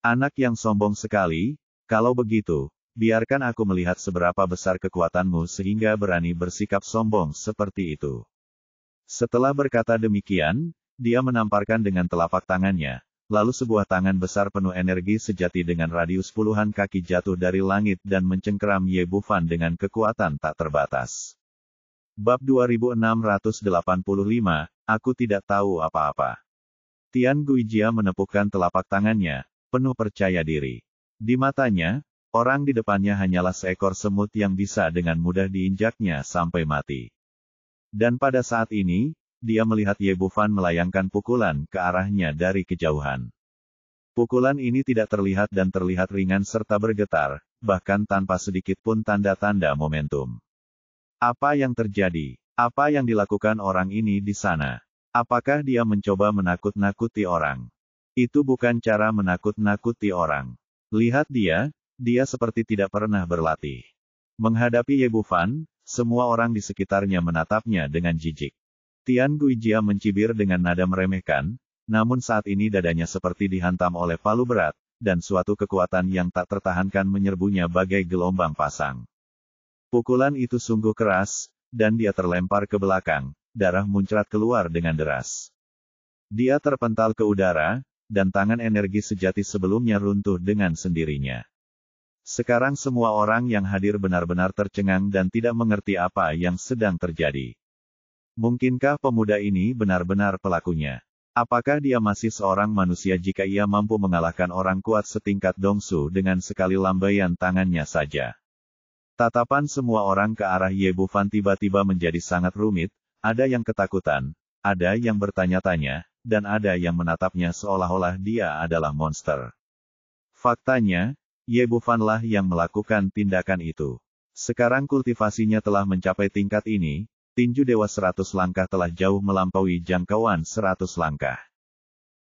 Anak yang sombong sekali, kalau begitu, biarkan aku melihat seberapa besar kekuatanmu sehingga berani bersikap sombong seperti itu. Setelah berkata demikian, dia menamparkan dengan telapak tangannya, lalu sebuah tangan besar penuh energi sejati dengan radius puluhan kaki jatuh dari langit dan mencengkeram Ye Bufan dengan kekuatan tak terbatas. Bab 2685, aku tidak tahu apa-apa. Tian Guijia menepukkan telapak tangannya, penuh percaya diri. Di matanya, orang di depannya hanyalah seekor semut yang bisa dengan mudah diinjaknya sampai mati. Dan pada saat ini, dia melihat Ye Bufan melayangkan pukulan ke arahnya dari kejauhan. Pukulan ini tidak terlihat dan terlihat ringan serta bergetar, bahkan tanpa sedikit pun tanda-tanda momentum. Apa yang terjadi? Apa yang dilakukan orang ini di sana? Apakah dia mencoba menakut-nakuti orang? Itu bukan cara menakut-nakuti orang. Lihat dia seperti tidak pernah berlatih. Menghadapi Ye Bufan, semua orang di sekitarnya menatapnya dengan jijik. Tian Guijia mencibir dengan nada meremehkan, namun saat ini dadanya seperti dihantam oleh palu berat, dan suatu kekuatan yang tak tertahankan menyerbunya bagai gelombang pasang. Pukulan itu sungguh keras, dan dia terlempar ke belakang, darah muncrat keluar dengan deras. Dia terpental ke udara, dan tangan energi sejati sebelumnya runtuh dengan sendirinya. Sekarang semua orang yang hadir benar-benar tercengang dan tidak mengerti apa yang sedang terjadi. Mungkinkah pemuda ini benar-benar pelakunya? Apakah dia masih seorang manusia jika ia mampu mengalahkan orang kuat setingkat Dongsu dengan sekali lambaian tangannya saja? Tatapan semua orang ke arah Ye Bufan tiba-tiba menjadi sangat rumit, ada yang ketakutan, ada yang bertanya-tanya, dan ada yang menatapnya seolah-olah dia adalah monster. Faktanya, Ye Bufan lah yang melakukan tindakan itu. Sekarang kultivasinya telah mencapai tingkat ini, tinju dewa 100 langkah telah jauh melampaui jangkauan 100 langkah.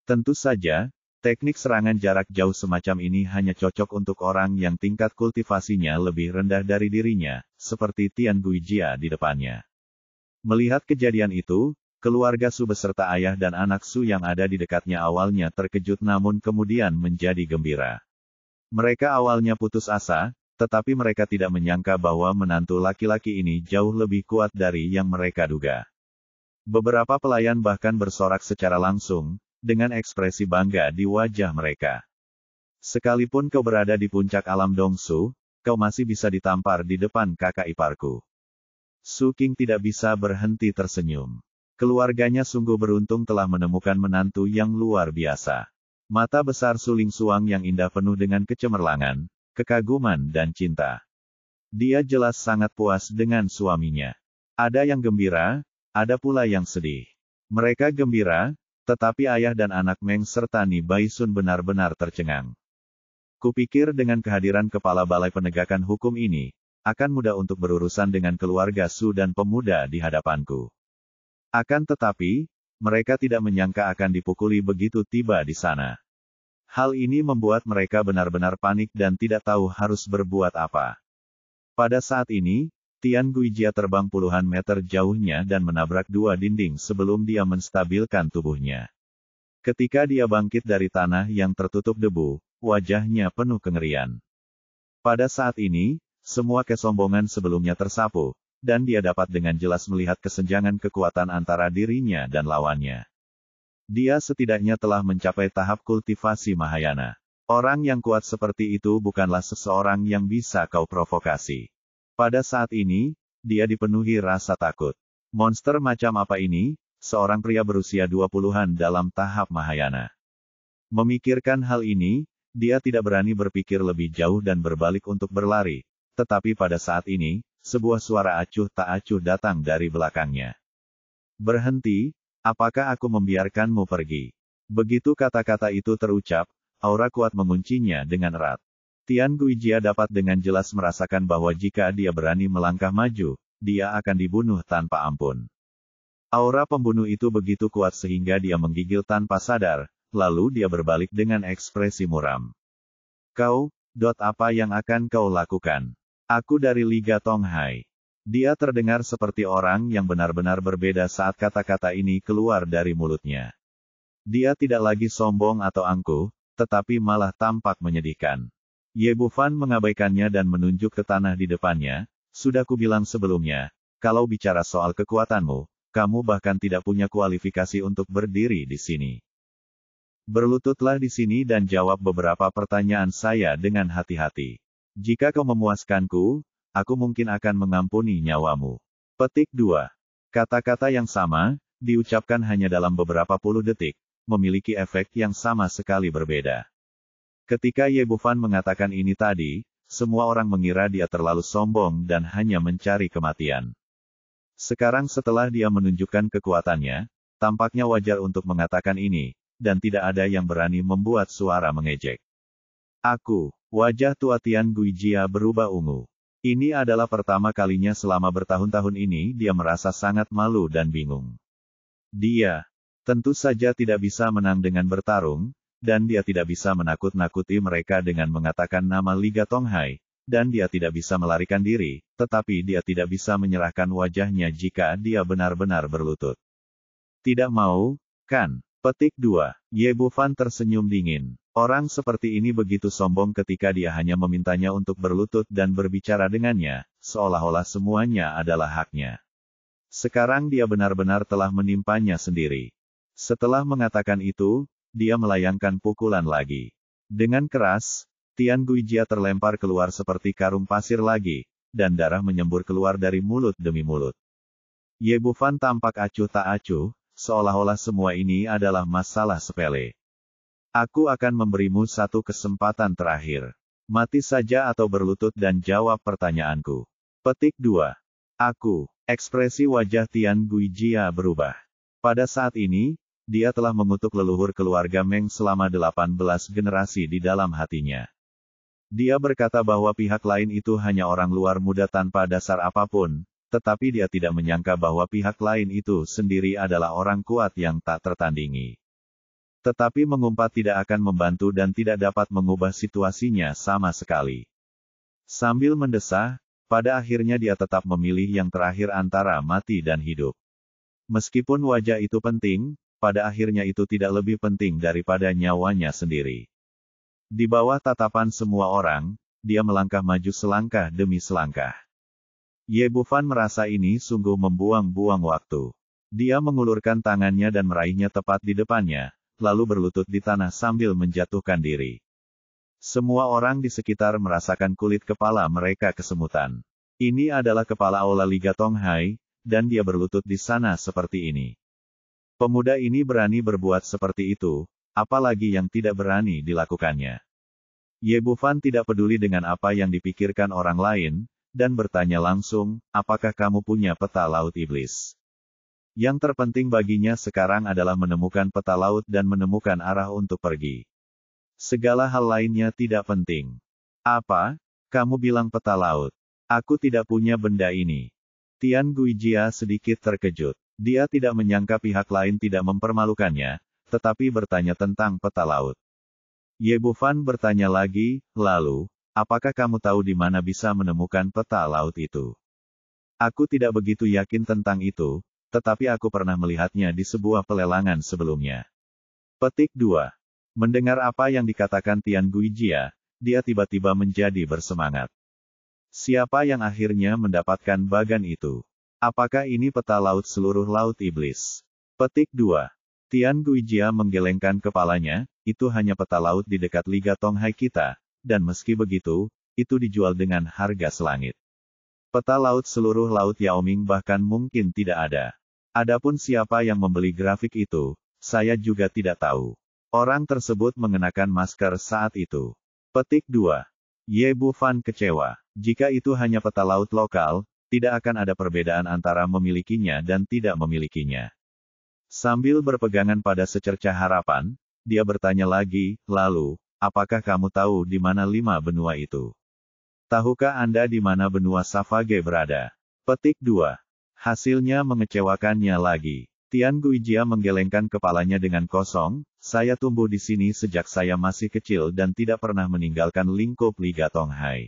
Tentu saja, teknik serangan jarak jauh semacam ini hanya cocok untuk orang yang tingkat kultivasinya lebih rendah dari dirinya, seperti Tian Guijia di depannya. Melihat kejadian itu, keluarga Su beserta ayah dan anak Su yang ada di dekatnya awalnya terkejut namun kemudian menjadi gembira. Mereka awalnya putus asa, tetapi mereka tidak menyangka bahwa menantu laki-laki ini jauh lebih kuat dari yang mereka duga. Beberapa pelayan bahkan bersorak secara langsung, dengan ekspresi bangga di wajah mereka. Sekalipun kau berada di puncak alam Dongsu, kau masih bisa ditampar di depan kakak iparku. Su King tidak bisa berhenti tersenyum. Keluarganya sungguh beruntung telah menemukan menantu yang luar biasa. Mata besar Su Lingsuang yang indah penuh dengan kecemerlangan, kekaguman dan cinta. Dia jelas sangat puas dengan suaminya. Ada yang gembira, ada pula yang sedih. Mereka gembira, tetapi ayah dan anak Meng serta Ni Baisun benar-benar tercengang. Kupikir dengan kehadiran kepala balai penegakan hukum ini, akan mudah untuk berurusan dengan keluarga Su dan pemuda di hadapanku. Akan tetapi, mereka tidak menyangka akan dipukuli begitu tiba di sana. Hal ini membuat mereka benar-benar panik dan tidak tahu harus berbuat apa. Pada saat ini, Tian Guijia terbang puluhan meter jauhnya dan menabrak dua dinding sebelum dia menstabilkan tubuhnya. Ketika dia bangkit dari tanah yang tertutup debu, wajahnya penuh kengerian. Pada saat ini, semua kesombongan sebelumnya tersapu, dan dia dapat dengan jelas melihat kesenjangan kekuatan antara dirinya dan lawannya. Dia setidaknya telah mencapai tahap kultivasi Mahayana. Orang yang kuat seperti itu bukanlah seseorang yang bisa kau provokasi. Pada saat ini, dia dipenuhi rasa takut. Monster macam apa ini? Seorang pria berusia 20-an dalam tahap Mahayana. Memikirkan hal ini, dia tidak berani berpikir lebih jauh dan berbalik untuk berlari. Tetapi pada saat ini, sebuah suara acuh tak acuh datang dari belakangnya. Berhenti. Apakah aku membiarkanmu pergi? Begitu kata-kata itu terucap, aura kuat menguncinya dengan erat. Tian Guijia dapat dengan jelas merasakan bahwa jika dia berani melangkah maju, dia akan dibunuh tanpa ampun. Aura pembunuh itu begitu kuat sehingga dia menggigil tanpa sadar, lalu dia berbalik dengan ekspresi muram. Apa yang akan kau lakukan? Aku dari Liga Tonghai. Dia terdengar seperti orang yang benar-benar berbeda saat kata-kata ini keluar dari mulutnya. Dia tidak lagi sombong atau angkuh, tetapi malah tampak menyedihkan. Ye Bufan mengabaikannya dan menunjuk ke tanah di depannya. Sudah kubilang sebelumnya, kalau bicara soal kekuatanmu, kamu bahkan tidak punya kualifikasi untuk berdiri di sini. Berlututlah di sini dan jawab beberapa pertanyaan saya dengan hati-hati. Jika kau memuaskanku, aku mungkin akan mengampuni nyawamu. Petik 2. Kata-kata yang sama, diucapkan hanya dalam beberapa puluh detik, memiliki efek yang sama sekali berbeda. Ketika Ye Bufan mengatakan ini tadi, semua orang mengira dia terlalu sombong dan hanya mencari kematian. Sekarang setelah dia menunjukkan kekuatannya, tampaknya wajar untuk mengatakan ini, dan tidak ada yang berani membuat suara mengejek. Wajah tua Tian Guijia berubah ungu. Ini adalah pertama kalinya selama bertahun-tahun ini dia merasa sangat malu dan bingung. Dia tentu saja tidak bisa menang dengan bertarung, dan dia tidak bisa menakut-nakuti mereka dengan mengatakan nama Liga Tonghai, dan dia tidak bisa melarikan diri, tetapi dia tidak bisa menyerahkan wajahnya jika dia benar-benar berlutut. Tidak mau, kan? Petik 2. Ye Bufan tersenyum dingin. Orang seperti ini begitu sombong ketika dia hanya memintanya untuk berlutut dan berbicara dengannya, seolah-olah semuanya adalah haknya. Sekarang dia benar-benar telah menimpanya sendiri. Setelah mengatakan itu, dia melayangkan pukulan lagi. Dengan keras, Tian Guijia terlempar keluar seperti karung pasir lagi, dan darah menyembur keluar dari mulut demi mulut. Ye Bufan tampak acuh tak acuh, seolah-olah semua ini adalah masalah sepele. Aku akan memberimu satu kesempatan terakhir. Mati saja atau berlutut dan jawab pertanyaanku. Petik 2. Aku. Ekspresi wajah Tian Guijia berubah. Pada saat ini, dia telah mengutuk leluhur keluarga Meng selama 18 generasi di dalam hatinya. Dia berkata bahwa pihak lain itu hanya orang luar muda tanpa dasar apapun, tetapi dia tidak menyangka bahwa pihak lain itu sendiri adalah orang kuat yang tak tertandingi. Tetapi mengumpat tidak akan membantu dan tidak dapat mengubah situasinya sama sekali. Sambil mendesah, pada akhirnya dia tetap memilih yang terakhir antara mati dan hidup. Meskipun wajah itu penting, pada akhirnya itu tidak lebih penting daripada nyawanya sendiri. Di bawah tatapan semua orang, dia melangkah maju selangkah demi selangkah. Ye Bufan merasa ini sungguh membuang-buang waktu. Dia mengulurkan tangannya dan meraihnya tepat di depannya, lalu berlutut di tanah sambil menjatuhkan diri. Semua orang di sekitar merasakan kulit kepala mereka kesemutan. Ini adalah kepala Aula Liga Tonghai, dan dia berlutut di sana seperti ini. Pemuda ini berani berbuat seperti itu, apalagi yang tidak berani dilakukannya. Ye Bufan tidak peduli dengan apa yang dipikirkan orang lain, dan bertanya langsung, apakah kamu punya peta laut iblis? Yang terpenting baginya sekarang adalah menemukan peta laut dan menemukan arah untuk pergi. Segala hal lainnya tidak penting. Apa? Kamu bilang peta laut? Aku tidak punya benda ini. Tian Guijia sedikit terkejut. Dia tidak menyangka pihak lain tidak mempermalukannya, tetapi bertanya tentang peta laut. Ye Bufan bertanya lagi, lalu, apakah kamu tahu di mana bisa menemukan peta laut itu? Aku tidak begitu yakin tentang itu, tetapi aku pernah melihatnya di sebuah pelelangan sebelumnya. Petik 2. Mendengar apa yang dikatakan Tian Guijia, dia tiba-tiba menjadi bersemangat. Siapa yang akhirnya mendapatkan bagan itu? Apakah ini peta laut seluruh laut iblis? Petik 2. Tian Guijia menggelengkan kepalanya, itu hanya peta laut di dekat Liga Tonghai kita, dan meski begitu, itu dijual dengan harga selangit. Peta laut seluruh laut Yaoming bahkan mungkin tidak ada. Adapun siapa yang membeli grafik itu, saya juga tidak tahu. Orang tersebut mengenakan masker saat itu. Petik 2. Ye Bufan kecewa. Jika itu hanya peta laut lokal, tidak akan ada perbedaan antara memilikinya dan tidak memilikinya. Sambil berpegangan pada secercah harapan, dia bertanya lagi, lalu, apakah kamu tahu di mana 5 benua itu? Tahukah Anda di mana benua Savage berada? Petik 2. Hasilnya mengecewakannya lagi. Tian Guijia menggelengkan kepalanya dengan kosong, saya tumbuh di sini sejak saya masih kecil dan tidak pernah meninggalkan lingkup Liga Tonghai.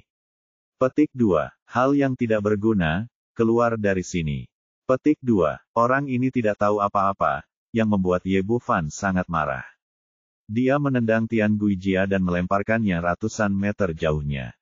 Petik 2. Hal yang tidak berguna, keluar dari sini. Petik 2. Orang ini tidak tahu apa-apa, yang membuat Ye Bufan sangat marah. Dia menendang Tian Guijia dan melemparkannya ratusan meter jauhnya.